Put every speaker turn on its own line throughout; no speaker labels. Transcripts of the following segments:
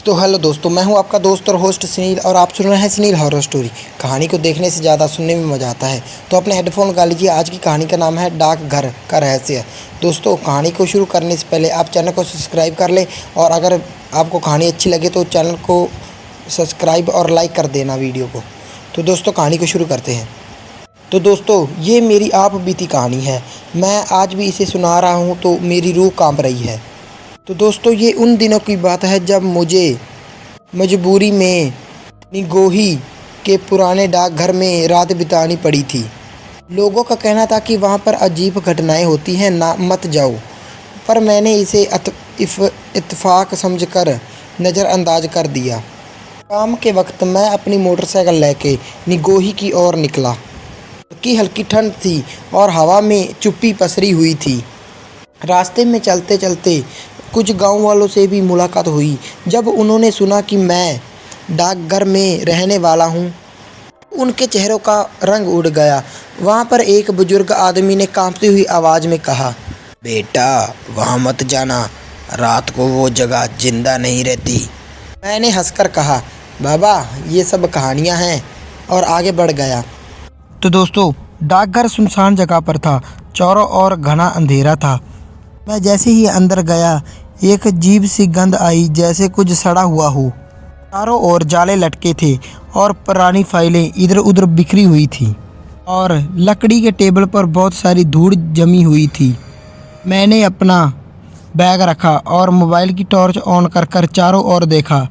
तो हेलो दोस्तों, मैं हूं आपका दोस्त और होस्ट सुनील और आप सुन रहे हैं सुनील हॉरर स्टोरी। कहानी को देखने से ज़्यादा सुनने में मज़ा आता है, तो अपने हेडफोन लगा लीजिए। आज की कहानी का नाम है डाकघर का रहस्य। दोस्तों, कहानी को शुरू करने से पहले आप चैनल को सब्सक्राइब कर लें और अगर आपको कहानी अच्छी लगे तो चैनल को सब्सक्राइब और लाइक कर देना वीडियो को। तो दोस्तों, कहानी को शुरू करते हैं। तो दोस्तों, ये मेरी आप बीती कहानी है। मैं आज भी इसे सुना रहा हूँ तो मेरी रूह कांप रही है। तो दोस्तों, ये उन दिनों की बात है जब मुझे मजबूरी में निगोही के पुराने डाकघर में रात बितानी पड़ी थी। लोगों का कहना था कि वहाँ पर अजीब घटनाएं होती हैं, ना मत जाओ, पर मैंने इसे इत्तेफाक समझकर नज़रअंदाज कर दिया। शाम के वक्त मैं अपनी मोटरसाइकिल लेके निगोही की ओर निकला। हल्की हल्की ठंड थी और हवा में चुप्पी पसरी हुई थी। रास्ते में चलते चलते कुछ गांव वालों से भी मुलाकात हुई। जब उन्होंने सुना कि मैं डाकघर में रहने वाला हूं, उनके चेहरों का रंग उड़ गया। वहां पर एक बुजुर्ग आदमी ने कांपती हुई आवाज़ में कहा,
बेटा, वहाँ मत जाना, रात को वो जगह जिंदा नहीं रहती।
मैंने हंसकर कहा, बाबा, ये सब कहानियां हैं, और आगे बढ़ गया। तो दोस्तों, डाकघर सुनसान जगह पर था। चारों ओर घना अंधेरा था। मैं जैसे ही अंदर गया, एक अजीब सी गंध आई, जैसे कुछ सड़ा हुआ हो। चारों ओर जाले लटके थे और पुरानी फाइलें इधर उधर बिखरी हुई थी और लकड़ी के टेबल पर बहुत सारी धूड़ जमी हुई थी। मैंने अपना बैग रखा और मोबाइल की टॉर्च ऑन कर चारों ओर देखा।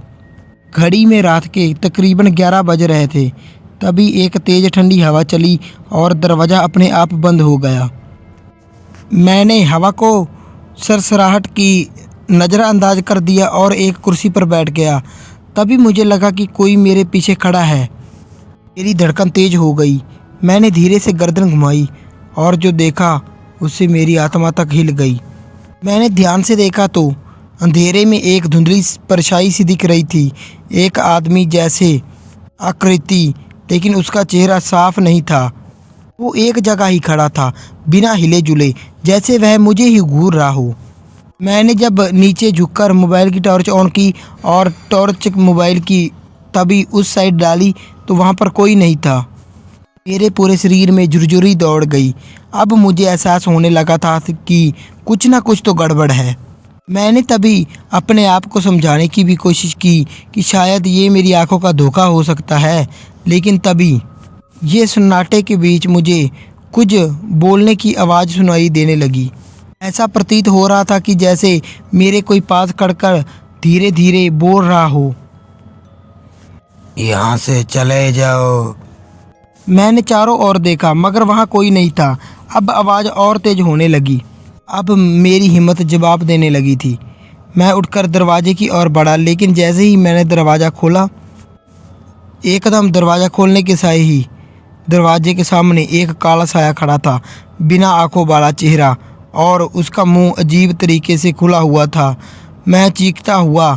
घड़ी में रात के तकरीबन 11 बज रहे थे। तभी एक तेज़ ठंडी हवा चली और दरवाज़ा अपने आप बंद हो गया। मैंने हवा को सरसराहट की नज़रअंदाज कर दिया और एक कुर्सी पर बैठ गया। तभी मुझे लगा कि कोई मेरे पीछे खड़ा है। मेरी धड़कन तेज हो गई। मैंने धीरे से गर्दन घुमाई और जो देखा उससे मेरी आत्मा तक हिल गई। मैंने ध्यान से देखा तो अंधेरे में एक धुंधली परछाई सी दिख रही थी। एक आदमी जैसे आकृति, लेकिन उसका चेहरा साफ नहीं था। वो एक जगह ही खड़ा था, बिना हिले जुले, जैसे वह मुझे ही घूर रहा हो। मैंने जब नीचे झुककर मोबाइल की टॉर्च ऑन की और टॉर्च मोबाइल की तभी उस साइड डाली तो वहाँ पर कोई नहीं था। मेरे पूरे शरीर में झुरझुरी दौड़ गई। अब मुझे एहसास होने लगा था कि कुछ ना कुछ तो गड़बड़ है। मैंने तभी अपने आप को समझाने की भी कोशिश की कि शायद ये मेरी आंखों का धोखा हो सकता है, लेकिन तभी ये सन्नाटे के बीच मुझे कुछ बोलने की आवाज़ सुनाई देने लगी। ऐसा प्रतीत हो रहा था कि जैसे मेरे कोई पास खड़कर धीरे धीरे बोल रहा हो,
यहाँ से चले जाओ।
मैंने चारों ओर देखा मगर वहाँ कोई नहीं था। अब आवाज़ और तेज होने लगी। अब मेरी हिम्मत जवाब देने लगी थी। मैं उठकर दरवाजे की ओर बढ़ा, लेकिन जैसे ही मैंने दरवाज़ा खोला, एकदम दरवाज़ा खोलने के साथ ही दरवाजे के सामने एक काला साया खड़ा था, बिना आंखों वाला चेहरा, और उसका मुंह अजीब तरीके से खुला हुआ था। मैं चीखता हुआ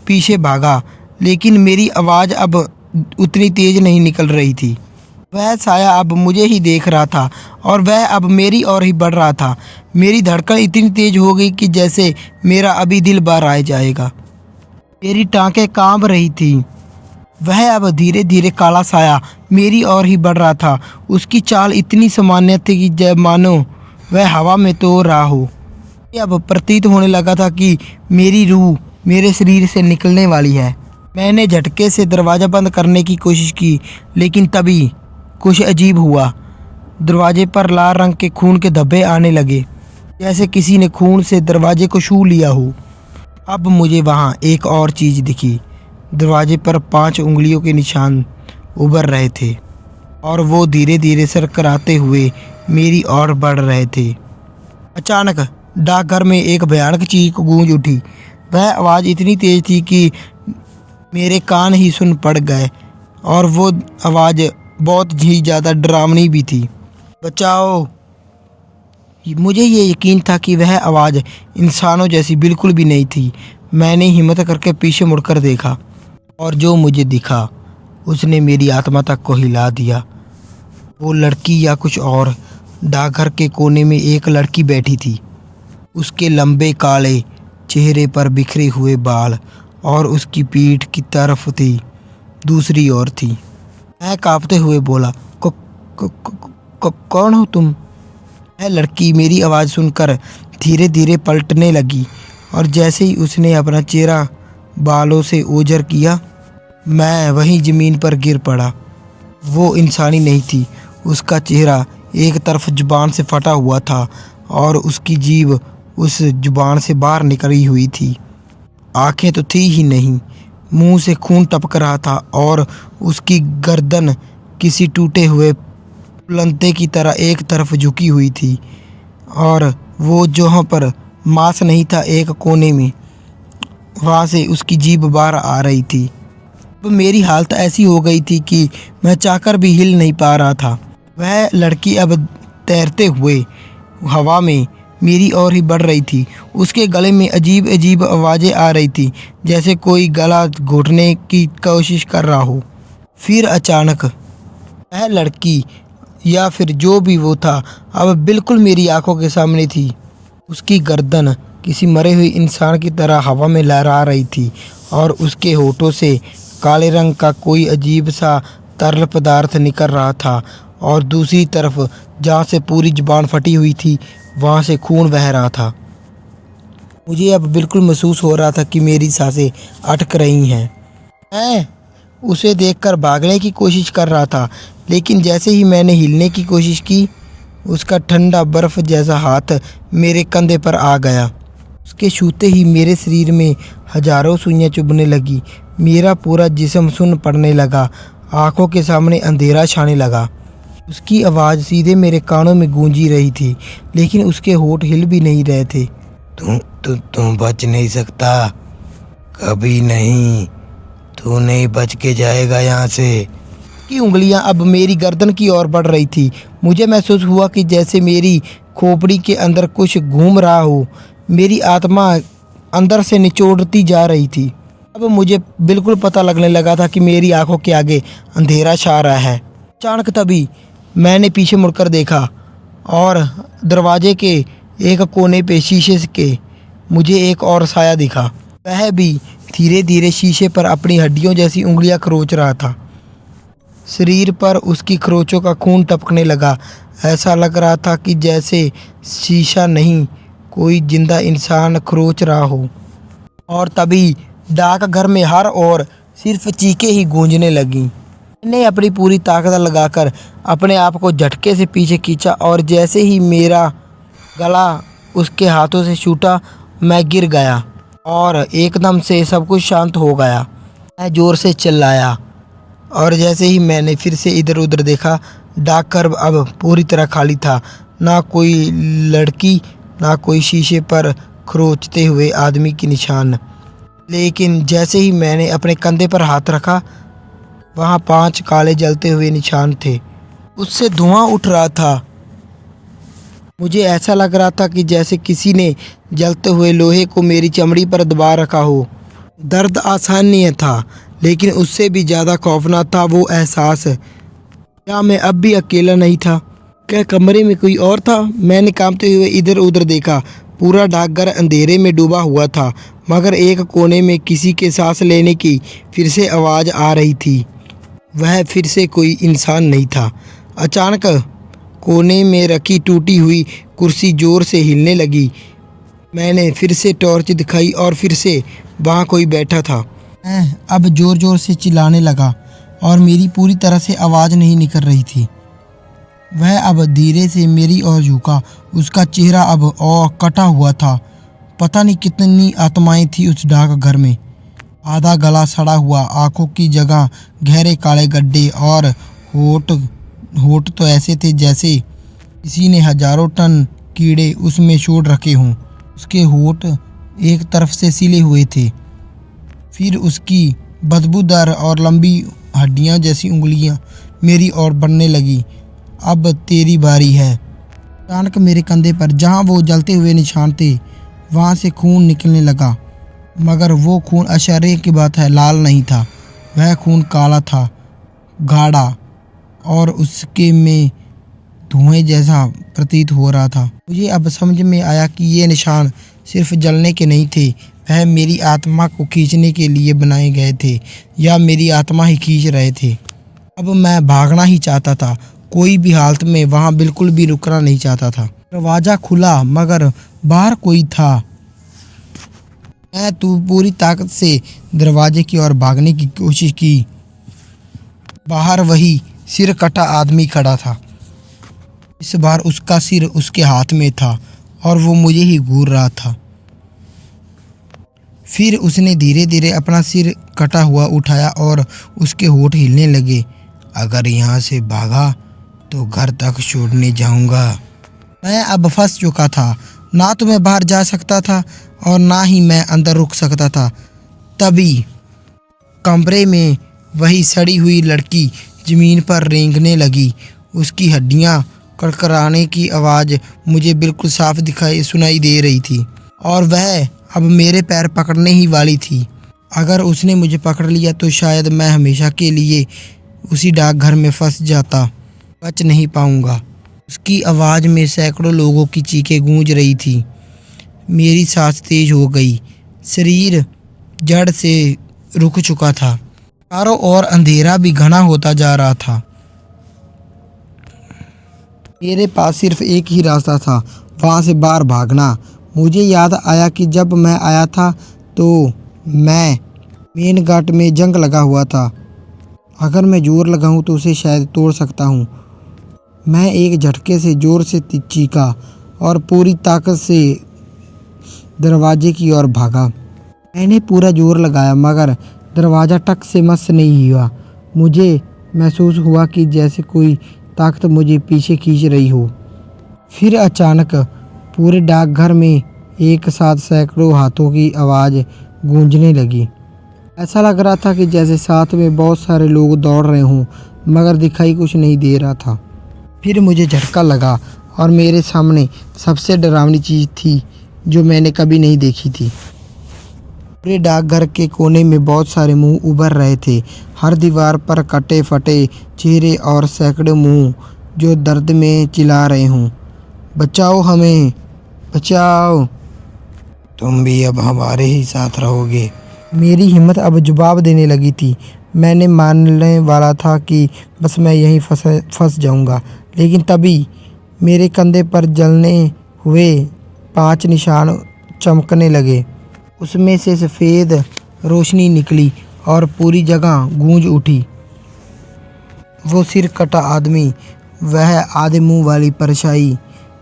पीछे भागा, लेकिन मेरी आवाज़ अब उतनी तेज़ नहीं निकल रही थी। वह साया अब मुझे ही देख रहा था और वह अब मेरी ओर ही बढ़ रहा था। मेरी धड़कन इतनी तेज़ हो गई कि जैसे मेरा अभी दिल बाहर आ जाएगा। मेरी टाँकें काँप रही थी। वह अब धीरे धीरे काला साया मेरी ओर ही बढ़ रहा था। उसकी चाल इतनी सामान्य थी कि जब मानो वह हवा में तैर रहा हो। अब प्रतीत होने लगा था कि मेरी रूह मेरे शरीर से निकलने वाली है। मैंने झटके से दरवाज़ा बंद करने की कोशिश की, लेकिन तभी कुछ अजीब हुआ। दरवाजे पर लाल रंग के खून के धब्बे आने लगे, जैसे किसी ने खून से दरवाजे को छू लिया हो। अब मुझे वहाँ एक और चीज़ दिखी। दरवाजे पर 5 उंगलियों के निशान उभर रहे थे और वो धीरे धीरे सरकराते हुए मेरी ओर बढ़ रहे थे। अचानक डाकघर में एक भयानक चीख गूंज उठी। वह आवाज़ इतनी तेज़ थी कि मेरे कान ही सुन पड़ गए, और वो आवाज़ बहुत ही ज़्यादा डरावनी भी थी। बचाओ! मुझे ये यकीन था कि वह आवाज़ इंसानों जैसी बिल्कुल भी नहीं थी। मैंने हिम्मत करके पीछे मुड़कर देखा और जो मुझे दिखा उसने मेरी आत्मा तक को हिला दिया। वो लड़की या कुछ और, डाकघर के कोने में एक लड़की बैठी थी। उसके लंबे काले चेहरे पर बिखरे हुए बाल और उसकी पीठ की तरफ थी दूसरी ओर थी। मैं कांपते हुए बोला, कौन हो तुम? वह लड़की मेरी आवाज़ सुनकर धीरे धीरे पलटने लगी और जैसे ही उसने अपना चेहरा बालों से ओझल किया, मैं वहीं ज़मीन पर गिर पड़ा। वो इंसानी नहीं थी। उसका चेहरा एक तरफ जुबान से फटा हुआ था और उसकी जीभ उस जुबान से बाहर निकली हुई थी। आंखें तो थी ही नहीं, मुंह से खून टपक रहा था और उसकी गर्दन किसी टूटे हुए पुलंते की तरह एक तरफ झुकी हुई थी और वो जहाँ पर मांस नहीं था, एक कोने में, वहाँ से उसकी जीभ बाहर आ रही थी। अब मेरी हालत ऐसी हो गई थी कि मैं चाहकर भी हिल नहीं पा रहा था। वह लड़की अब तैरते हुए हवा में मेरी ओर ही बढ़ रही थी। उसके गले में अजीब अजीब आवाज़ें आ रही थी, जैसे कोई गला घोटने की कोशिश कर रहा हो। फिर अचानक वह लड़की या फिर जो भी वो था, अब बिल्कुल मेरी आंखों के सामने थी। उसकी गर्दन किसी मरे हुए इंसान की तरह हवा में लहरा रही थी और उसके होठों से काले रंग का कोई अजीब सा तरल पदार्थ निकल रहा था और दूसरी तरफ जहाँ से पूरी जुबान फटी हुई थी, वहाँ से खून बह रहा था। मुझे अब बिल्कुल महसूस हो रहा था कि मेरी सांसें अटक रही हैं। मैं उसे देखकर भागने की कोशिश कर रहा था, लेकिन जैसे ही मैंने हिलने की कोशिश की, उसका ठंडा बर्फ़ जैसा हाथ मेरे कंधे पर आ गया। उसके छूते ही मेरे शरीर में हजारों सुइयां चुभने लगी। मेरा पूरा जिस्म सुन्न पड़ने लगा, आंखों के सामने अंधेरा छाने लगा। उसकी आवाज़ सीधे मेरे कानों में गूंजी रही थी, लेकिन उसके होंठ हिल भी नहीं रहे थे। तू बच नहीं सकता, कभी नहीं। तू नहीं बच के जाएगा यहाँ से। की उंगलियां अब मेरी गर्दन की ओर बढ़ रही थी। मुझे महसूस हुआ कि जैसे मेरी खोपड़ी के अंदर कुछ घूम रहा हो। मेरी आत्मा अंदर से निचोड़ती जा रही थी। अब मुझे बिल्कुल पता लगने लगा था कि मेरी आंखों के आगे अंधेरा छा रहा है। अचानक तभी मैंने पीछे मुड़कर देखा और दरवाजे के एक कोने पे शीशे के मुझे एक और साया दिखा। वह भी धीरे धीरे शीशे पर अपनी हड्डियों जैसी उंगलियां खरोच रहा था। शरीर पर उसकी खरोचों का खून टपकने लगा। ऐसा लग रहा था कि जैसे शीशा नहीं, कोई जिंदा इंसान खरोच रहा हो। और तभी डाकघर में हर ओर सिर्फ चीखें ही गूंजने लगीं। मैंने अपनी पूरी ताकत लगाकर अपने आप को झटके से पीछे खींचा और जैसे ही मेरा गला उसके हाथों से छूटा, मैं गिर गया और एकदम से सब कुछ शांत हो गया। मैं ज़ोर से चिल्लाया और जैसे ही मैंने फिर से इधर उधर देखा, डाकघर अब पूरी तरह खाली था। ना कोई लड़की, ना कोई शीशे पर खरोचते हुए आदमी की निशान। लेकिन जैसे ही मैंने अपने कंधे पर हाथ रखा, वहाँ 5 काले जलते हुए निशान थे। उससे धुआं उठ रहा था। मुझे ऐसा लग रहा था कि जैसे किसी ने जलते हुए लोहे को मेरी चमड़ी पर दबा रखा हो। दर्द असहनीय था, लेकिन उससे भी ज़्यादा खौफनाक था वो एहसास, क्या मैं अब भी अकेला नहीं था? क्या कमरे में कोई और था? मैंने कांपते हुए इधर उधर देखा। पूरा डाकघर अंधेरे में डूबा हुआ था, मगर एक कोने में किसी के सांस लेने की फिर से आवाज़ आ रही थी। वह फिर से कोई इंसान नहीं था। अचानक कोने में रखी टूटी हुई कुर्सी ज़ोर से हिलने लगी। मैंने फिर से टॉर्च दिखाई और फिर से वहाँ कोई बैठा था। मैं अब ज़ोर ज़ोर से चिल्लाने लगा और मेरी पूरी तरह से आवाज़ नहीं निकल रही थी। वह अब धीरे से मेरी ओर झुका। उसका चेहरा अब और कटा हुआ था। पता नहीं कितनी आत्माएं थी उस डाकघर में। आधा गला सड़ा हुआ, आंखों की जगह गहरे काले गड्ढे और होठ तो ऐसे थे जैसे किसी ने हजारों टन कीड़े उसमें छोड़ रखे हों। उसके होठ एक तरफ से सिले हुए थे। फिर उसकी बदबूदार और लंबी हड्डियां जैसी उंगलियां मेरी ओर बढ़ने लगी। अब तेरी बारी है। अचानक मेरे कंधे पर जहां वो जलते हुए निशान थे, वहां से खून निकलने लगा। मगर वो खून, आश्चर्य की बात है, लाल नहीं था। वह खून काला था, गाढ़ा, और उसके में धुएं जैसा प्रतीत हो रहा था। मुझे अब समझ में आया कि ये निशान सिर्फ जलने के नहीं थे, वह मेरी आत्मा को खींचने के लिए बनाए गए थे या मेरी आत्मा ही खींच रहे थे। अब मैं भागना ही चाहता था, कोई भी हालत में वहाँ बिल्कुल भी रुकना नहीं चाहता था। दरवाज़ा खुला मगर बाहर कोई था। मैं तो पूरी ताकत से दरवाजे की ओर भागने की कोशिश की। बाहर वही सिर कटा आदमी खड़ा था। इस बार उसका सिर उसके हाथ में था और वो मुझे ही घूर रहा था। फिर उसने धीरे धीरे अपना सिर कटा हुआ उठाया और उसके होंठ हिलने लगे। अगर यहाँ से भागा तो घर तक छोड़ने जाऊंगा। मैं अब फंस चुका था, ना तो मैं बाहर जा सकता था और ना ही मैं अंदर रुक सकता था। तभी कमरे में वही सड़ी हुई लड़की ज़मीन पर रेंगने लगी। उसकी हड्डियाँ कड़कड़ाने की आवाज़ मुझे बिल्कुल साफ सुनाई दे रही थी और वह अब मेरे पैर पकड़ने ही वाली थी। अगर उसने मुझे पकड़ लिया तो शायद मैं हमेशा के लिए उसी डाकघर में फंस जाता, बच नहीं पाऊंगा। उसकी आवाज़ में सैकड़ों लोगों की चीखें गूंज रही थी। मेरी सांस तेज हो गई, शरीर जड़ से रुक चुका था। चारों ओर अंधेरा भी घना होता जा रहा था। मेरे पास सिर्फ एक ही रास्ता था, वहाँ से बाहर भागना। मुझे याद आया कि जब मैं आया था तो मैं मेन गेट में जंग लगा हुआ था। अगर मैं जोर लगाऊं तो उसे शायद तोड़ सकता हूँ। मैं एक झटके से जोर से चीखा और पूरी ताकत से दरवाजे की ओर भागा। मैंने पूरा जोर लगाया मगर दरवाज़ा टक से मस नहीं हुआ। मुझे महसूस हुआ कि जैसे कोई ताकत मुझे पीछे खींच रही हो। फिर अचानक पूरे डाकघर में एक साथ सैकड़ों हाथों की आवाज़ गूंजने लगी। ऐसा लग रहा था कि जैसे साथ में बहुत सारे लोग दौड़ रहे हों मगर दिखाई कुछ नहीं दे रहा था। फिर मुझे झटका लगा और मेरे सामने सबसे डरावनी चीज़ थी जो मैंने कभी नहीं देखी थी। पूरे डाकघर के कोने में बहुत सारे मुंह उभर रहे थे। हर दीवार पर कटे फटे चेहरे और सैकड़ों मुंह जो दर्द में चिल्ला रहे हों, बचाओ हमें, बचाओ। तुम भी अब हमारे ही साथ रहोगे। मेरी हिम्मत अब जवाब देने लगी थी। मैंने मानने वाला था कि बस मैं यहीं फंस जाऊंगा, लेकिन तभी मेरे कंधे पर जलने हुए 5 निशान चमकने लगे। उसमें से सफ़ेद रोशनी निकली और पूरी जगह गूंज उठी। वो सिर कटा आदमी, वह आधे मुंह वाली परछाई,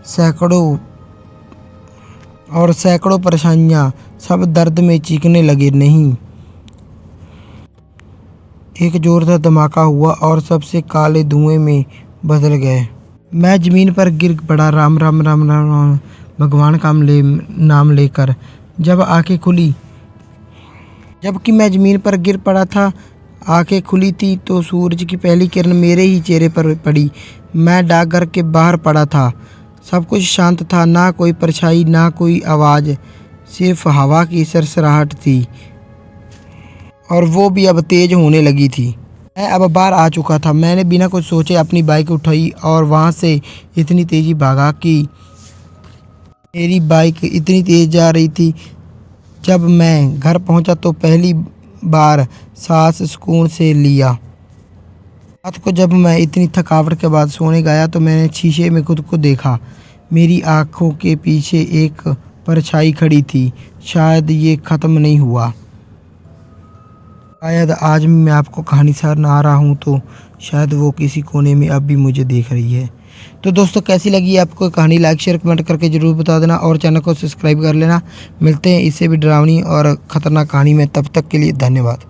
सैकड़ों परछाइयाँ सब दर्द में चीखने लगे। नहीं, एक जोरदार धमाका हुआ और सबसे काले धुएं में बदल गए। मैं ज़मीन पर गिर पड़ा, राम राम राम राम राम भगवान का नाम लेकर। जब आंखें खुली, जबकि मैं ज़मीन पर गिर पड़ा था, आंखें खुली थी तो सूरज की पहली किरण मेरे ही चेहरे पर पड़ी। मैं डाकघर के बाहर पड़ा था। सब कुछ शांत था, ना कोई परछाई, ना कोई आवाज़, सिर्फ हवा की सरसराहट थी और वो भी अब तेज होने लगी थी। मैं अब बाहर आ चुका था। मैंने बिना कुछ सोचे अपनी बाइक उठाई और वहाँ से इतनी तेज़ी भागा कि मेरी बाइक इतनी तेज़ जा रही थी। जब मैं घर पहुँचा तो पहली बार सांस सुकून से लिया। रात को जब मैं इतनी थकावट के बाद सोने गया तो मैंने शीशे में खुद को देखा। मेरी आँखों के पीछे एक परछाई खड़ी थी। शायद ये ख़त्म नहीं हुआ। शायद आज मैं आपको कहानी सुना रहा हूँ तो शायद वो किसी कोने में अब भी मुझे देख रही है। तो दोस्तों, कैसी लगी आपको कहानी? लाइक शेयर कमेंट करके ज़रूर बता देना और चैनल को सब्सक्राइब कर लेना। मिलते हैं इससे भी डरावनी और ख़तरनाक कहानी में, तब तक के लिए धन्यवाद।